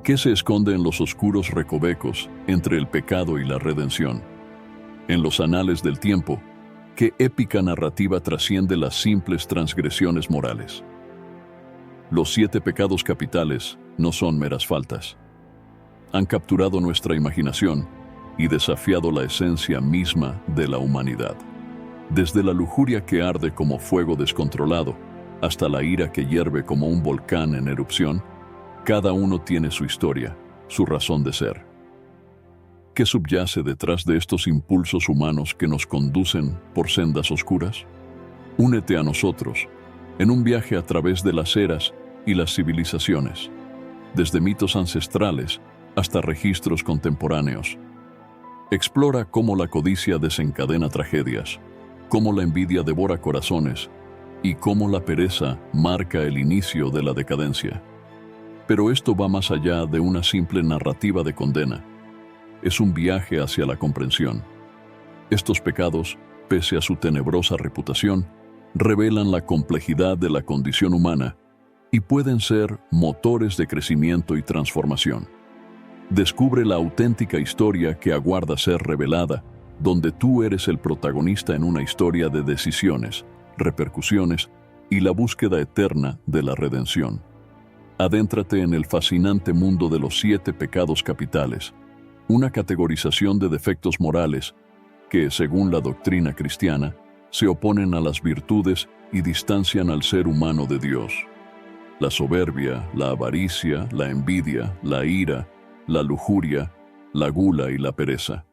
¿Qué se esconde en los oscuros recovecos entre el pecado y la redención? En los anales del tiempo, ¿qué épica narrativa trasciende las simples transgresiones morales? Los 7 pecados capitales no son meras faltas. Han capturado nuestra imaginación y desafiado la esencia misma de la humanidad. Desde la lujuria que arde como fuego descontrolado hasta la ira que hierve como un volcán en erupción, cada uno tiene su historia, su razón de ser. ¿Qué subyace detrás de estos impulsos humanos que nos conducen por sendas oscuras? Únete a nosotros en un viaje a través de las eras y las civilizaciones, desde mitos ancestrales hasta registros contemporáneos. Explora cómo la codicia desencadena tragedias, cómo la envidia devora corazones y cómo la pereza marca el inicio de la decadencia. Pero esto va más allá de una simple narrativa de condena. Es un viaje hacia la comprensión. Estos pecados, pese a su tenebrosa reputación, revelan la complejidad de la condición humana y pueden ser motores de crecimiento y transformación. Descubre la auténtica historia que aguarda ser revelada, donde tú eres el protagonista en una historia de decisiones, repercusiones y la búsqueda eterna de la redención. Adéntrate en el fascinante mundo de los 7 pecados capitales, una categorización de defectos morales que, según la doctrina cristiana, se oponen a las virtudes y distancian al ser humano de Dios. La soberbia, la avaricia, la envidia, la ira, la lujuria, la gula y la pereza.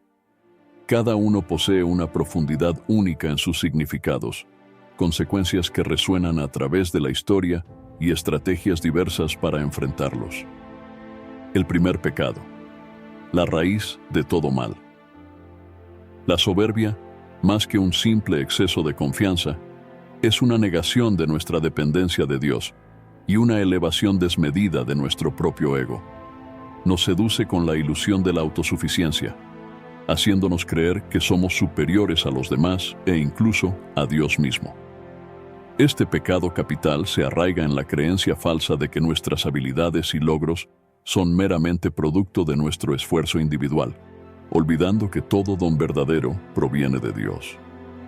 Cada uno posee una profundidad única en sus significados, consecuencias que resuenan a través de la historia y estrategias diversas para enfrentarlos. El primer pecado, la raíz de todo mal. La soberbia, más que un simple exceso de confianza, es una negación de nuestra dependencia de Dios y una elevación desmedida de nuestro propio ego. Nos seduce con la ilusión de la autosuficiencia, haciéndonos creer que somos superiores a los demás e incluso a Dios mismo. Este pecado capital se arraiga en la creencia falsa de que nuestras habilidades y logros son meramente producto de nuestro esfuerzo individual, olvidando que todo don verdadero proviene de Dios.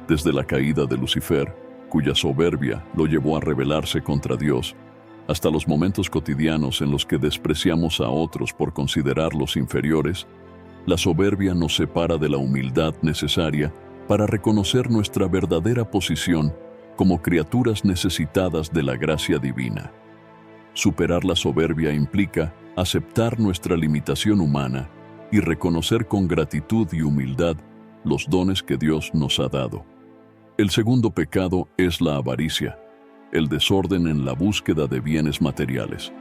Desde la caída de Lucifer, cuya soberbia lo llevó a rebelarse contra Dios, hasta los momentos cotidianos en los que despreciamos a otros por considerarlos inferiores, la soberbia nos separa de la humildad necesaria para reconocer nuestra verdadera posición como criaturas necesitadas de la gracia divina. Superar la soberbia implica aceptar nuestra limitación humana y reconocer con gratitud y humildad los dones que Dios nos ha dado. El segundo pecado es la avaricia, el desorden en la búsqueda de bienes materiales.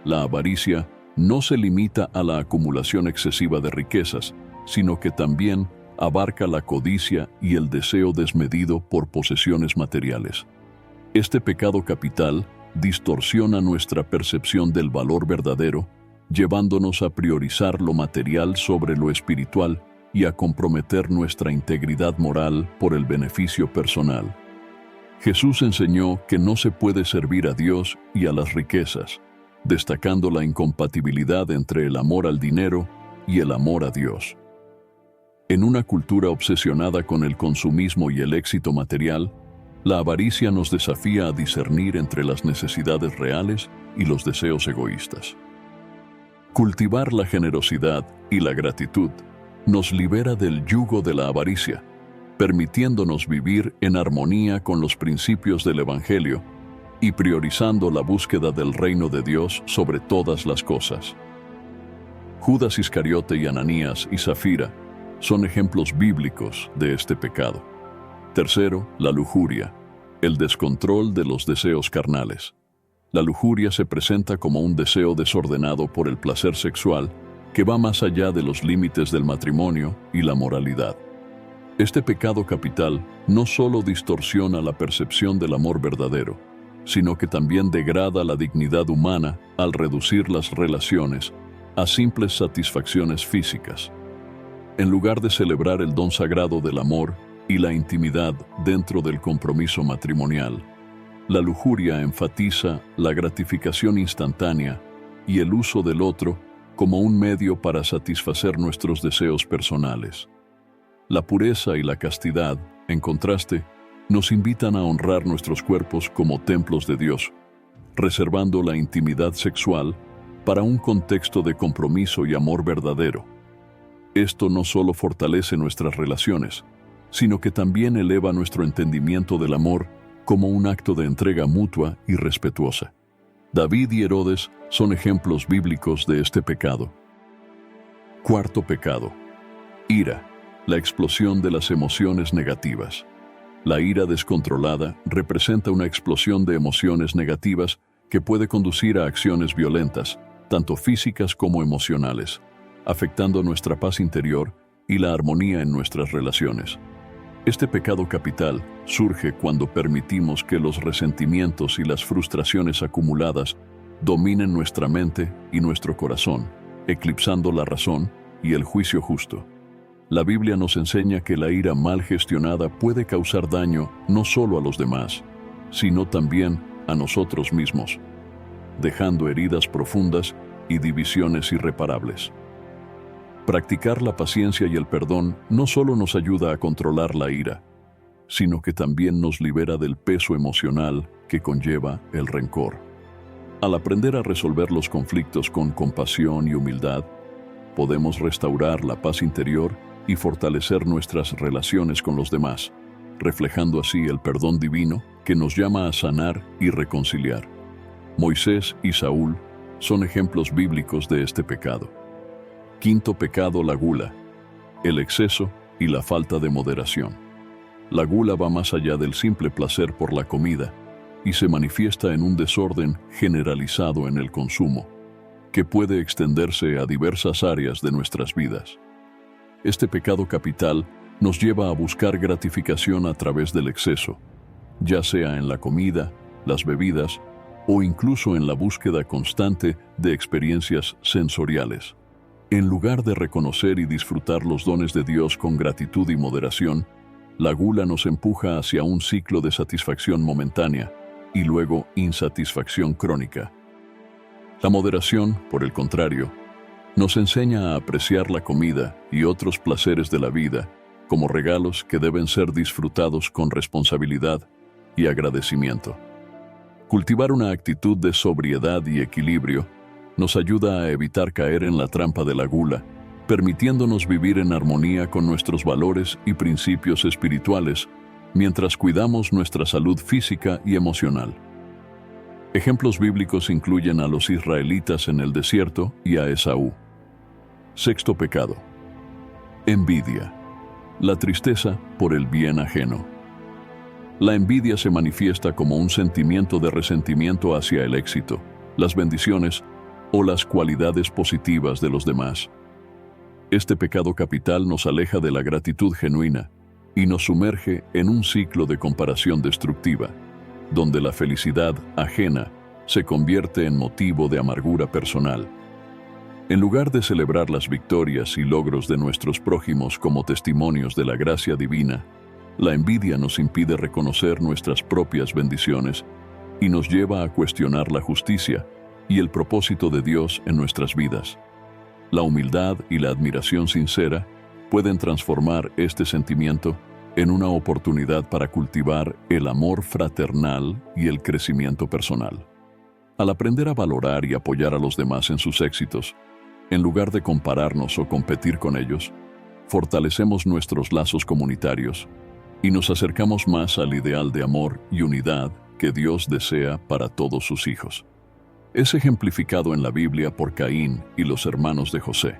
La avaricia no se limita a la acumulación excesiva de riquezas, sino que también abarca la codicia y el deseo desmedido por posesiones materiales. Este pecado capital distorsiona nuestra percepción del valor verdadero, llevándonos a priorizar lo material sobre lo espiritual y a comprometer nuestra integridad moral por el beneficio personal. Jesús enseñó que no se puede servir a Dios y a las riquezas, destacando la incompatibilidad entre el amor al dinero y el amor a Dios. En una cultura obsesionada con el consumismo y el éxito material, la avaricia nos desafía a discernir entre las necesidades reales y los deseos egoístas. Cultivar la generosidad y la gratitud nos libera del yugo de la avaricia, permitiéndonos vivir en armonía con los principios del Evangelio y priorizando la búsqueda del reino de Dios sobre todas las cosas. Judas Iscariote y Ananías y Zafira son ejemplos bíblicos de este pecado. Tercero, la lujuria, el descontrol de los deseos carnales. La lujuria se presenta como un deseo desordenado por el placer sexual que va más allá de los límites del matrimonio y la moralidad. Este pecado capital no solo distorsiona la percepción del amor verdadero, sino que también degrada la dignidad humana al reducir las relaciones a simples satisfacciones físicas. En lugar de celebrar el don sagrado del amor y la intimidad dentro del compromiso matrimonial, la lujuria enfatiza la gratificación instantánea y el uso del otro como un medio para satisfacer nuestros deseos personales. La pureza y la castidad, en contraste, nos invitan a honrar nuestros cuerpos como templos de Dios, reservando la intimidad sexual para un contexto de compromiso y amor verdadero. Esto no solo fortalece nuestras relaciones, sino que también eleva nuestro entendimiento del amor como un acto de entrega mutua y respetuosa. David y Herodes son ejemplos bíblicos de este pecado. Cuarto pecado: ira, la explosión de las emociones negativas. La ira descontrolada representa una explosión de emociones negativas que puede conducir a acciones violentas, tanto físicas como emocionales, afectando nuestra paz interior y la armonía en nuestras relaciones. Este pecado capital surge cuando permitimos que los resentimientos y las frustraciones acumuladas dominen nuestra mente y nuestro corazón, eclipsando la razón y el juicio justo. La Biblia nos enseña que la ira mal gestionada puede causar daño no solo a los demás, sino también a nosotros mismos, dejando heridas profundas y divisiones irreparables. Practicar la paciencia y el perdón no solo nos ayuda a controlar la ira, sino que también nos libera del peso emocional que conlleva el rencor. Al aprender a resolver los conflictos con compasión y humildad, podemos restaurar la paz interior y fortalecer nuestras relaciones con los demás, reflejando así el perdón divino que nos llama a sanar y reconciliar. Moisés y Saúl son ejemplos bíblicos de este pecado. Quinto pecado: la gula, el exceso y la falta de moderación. La gula va más allá del simple placer por la comida y se manifiesta en un desorden generalizado en el consumo, que puede extenderse a diversas áreas de nuestras vidas. Este pecado capital nos lleva a buscar gratificación a través del exceso, ya sea en la comida, las bebidas o incluso en la búsqueda constante de experiencias sensoriales. En lugar de reconocer y disfrutar los dones de Dios con gratitud y moderación, la gula nos empuja hacia un ciclo de satisfacción momentánea y luego insatisfacción crónica. La moderación, por el contrario, nos enseña a apreciar la comida y otros placeres de la vida como regalos que deben ser disfrutados con responsabilidad y agradecimiento. Cultivar una actitud de sobriedad y equilibrio nos ayuda a evitar caer en la trampa de la gula, permitiéndonos vivir en armonía con nuestros valores y principios espirituales, mientras cuidamos nuestra salud física y emocional. Ejemplos bíblicos incluyen a los israelitas en el desierto y a Esaú. Sexto pecado: envidia, la tristeza por el bien ajeno. La envidia se manifiesta como un sentimiento de resentimiento hacia el éxito, las bendiciones o las cualidades positivas de los demás. Este pecado capital nos aleja de la gratitud genuina y nos sumerge en un ciclo de comparación destructiva, donde la felicidad ajena se convierte en motivo de amargura personal. En lugar de celebrar las victorias y logros de nuestros prójimos como testimonios de la gracia divina, la envidia nos impide reconocer nuestras propias bendiciones y nos lleva a cuestionar la justicia y el propósito de Dios en nuestras vidas. La humildad y la admiración sincera pueden transformar este sentimiento en una oportunidad para cultivar el amor fraternal y el crecimiento personal. Al aprender a valorar y apoyar a los demás en sus éxitos, en lugar de compararnos o competir con ellos, fortalecemos nuestros lazos comunitarios y nos acercamos más al ideal de amor y unidad que Dios desea para todos sus hijos. Es ejemplificado en la Biblia por Caín y los hermanos de José.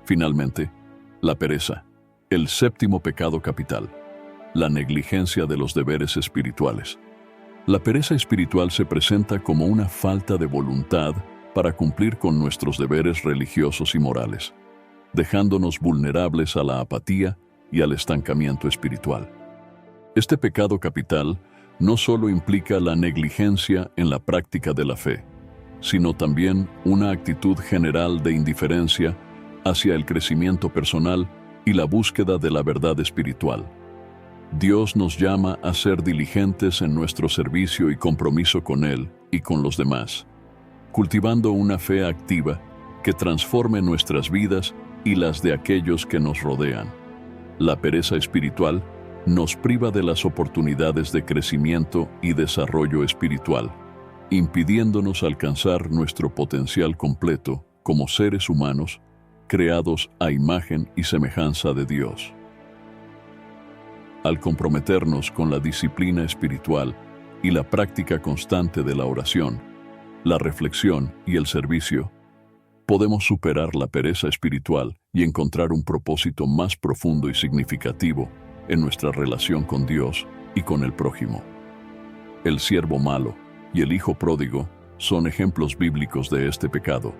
Finalmente, la pereza, el séptimo pecado capital, la negligencia de los deberes espirituales. La pereza espiritual se presenta como una falta de voluntad para cumplir con nuestros deberes religiosos y morales, dejándonos vulnerables a la apatía y al estancamiento espiritual. Este pecado capital no solo implica la negligencia en la práctica de la fe, sino también una actitud general de indiferencia hacia el crecimiento personal y la búsqueda de la verdad espiritual. Dios nos llama a ser diligentes en nuestro servicio y compromiso con Él y con los demás, cultivando una fe activa que transforme nuestras vidas y las de aquellos que nos rodean. La pereza espiritual nos priva de las oportunidades de crecimiento y desarrollo espiritual, impidiéndonos alcanzar nuestro potencial completo como seres humanos, creados a imagen y semejanza de Dios. Al comprometernos con la disciplina espiritual y la práctica constante de la oración, la reflexión y el servicio, podemos superar la pereza espiritual y encontrar un propósito más profundo y significativo en nuestra relación con Dios y con el prójimo. El siervo malo y el hijo pródigo son ejemplos bíblicos de este pecado.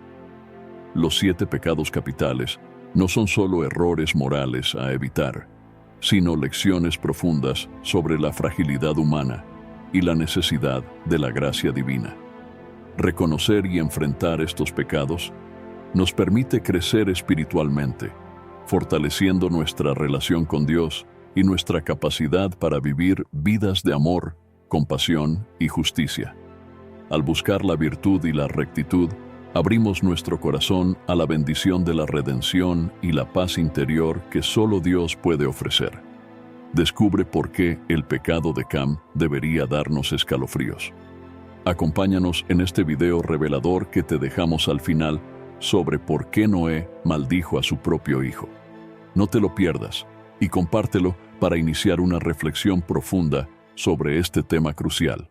Los 7 pecados capitales no son solo errores morales a evitar, sino lecciones profundas sobre la fragilidad humana y la necesidad de la gracia divina. Reconocer y enfrentar estos pecados nos permite crecer espiritualmente, fortaleciendo nuestra relación con Dios y nuestra capacidad para vivir vidas de amor, compasión y justicia. Al buscar la virtud y la rectitud, abrimos nuestro corazón a la bendición de la redención y la paz interior que solo Dios puede ofrecer. Descubre por qué el pecado de Cam debería darnos escalofríos. Acompáñanos en este video revelador que te dejamos al final sobre por qué Noé maldijo a su propio hijo. No te lo pierdas y compártelo para iniciar una reflexión profunda sobre este tema crucial.